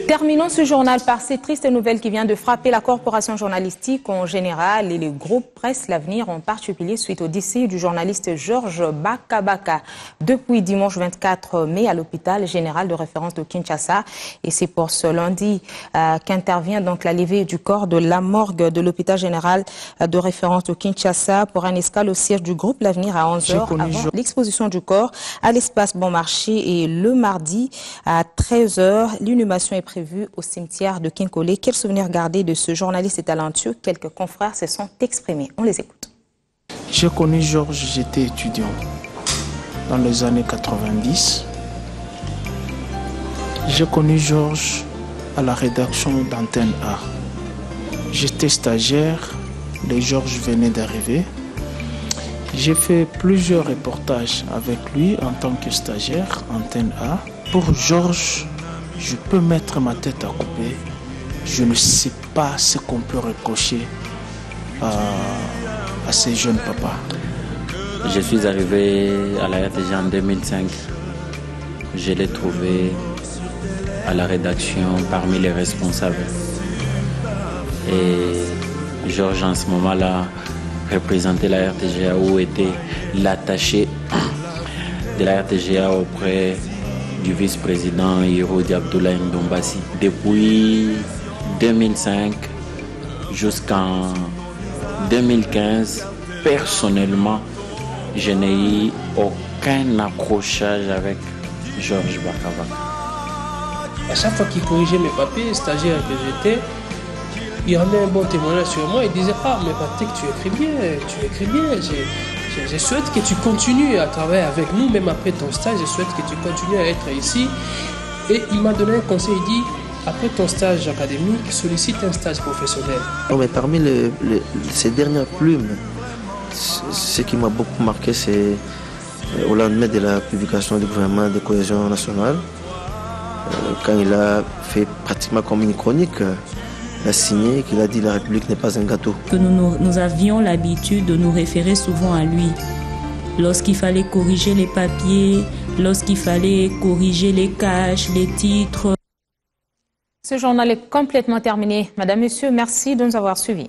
Terminons ce journal par cette triste nouvelle qui vient de frapper la corporation journalistique en général et les groupes Presse l'Avenir en particulier suite au décès du journaliste Georges Bakabaka depuis dimanche 24 mai à l'hôpital général de référence de Kinshasa. Et c'est pour ce lundi qu'intervient donc la levée du corps de la morgue de l'hôpital général de référence de Kinshasa pour un escale au siège du groupe l'Avenir à 11h avant l'exposition du corps à l'espace Bon Marché. Et le mardi à 13h, l'inhumation est prévue au cimetière de Kinkole. Quel souvenir garder de ce journaliste talentueux? Quelques confrères se sont exprimés. On les écoute. J'ai connu Georges, j'étais étudiant dans les années 90. J'ai connu Georges à la rédaction d'Antenne A. J'étais stagiaire, les Georges venaient d'arriver. J'ai fait plusieurs reportages avec lui en tant que stagiaire, Antenne A. Pour Georges, je peux mettre ma tête à couper. Je ne sais pas ce qu'on peut reprocher à ces jeunes papas. Je suis arrivé à la RTG en 2005. Je l'ai trouvé à la rédaction parmi les responsables. Et Georges, en ce moment-là, représentait la RTGA où était l'attaché de la RTGA auprès du vice-président Hirodi Abdoulaye Ndombassi. Depuis 2005 jusqu'en 2015, personnellement, je n'ai eu aucun accrochage avec Georges Bakabaka. À chaque fois qu'il corrigeait mes papiers, stagiaire que j'étais, il rendait un bon témoignage sur moi. Il disait « Ah, mais Patrick, tu écris bien. Je souhaite que tu continues à travailler avec nous, même après ton stage. Je souhaite que tu continues à être ici. » Et il m'a donné un conseil, il dit « Après ton stage académique, sollicite un stage professionnel. » Mais parmi ces dernières plumes, ce qui m'a beaucoup marqué, c'est au lendemain de la publication du gouvernement de cohésion nationale, quand il a fait pratiquement comme une chronique, il a signé qu'il a dit la République n'est pas un gâteau. Que nous avions l'habitude de nous référer souvent à lui. Lorsqu'il fallait corriger les papiers, lorsqu'il fallait corriger les caches, les titres. Ce journal est complètement terminé. Madame, Monsieur, merci de nous avoir suivis.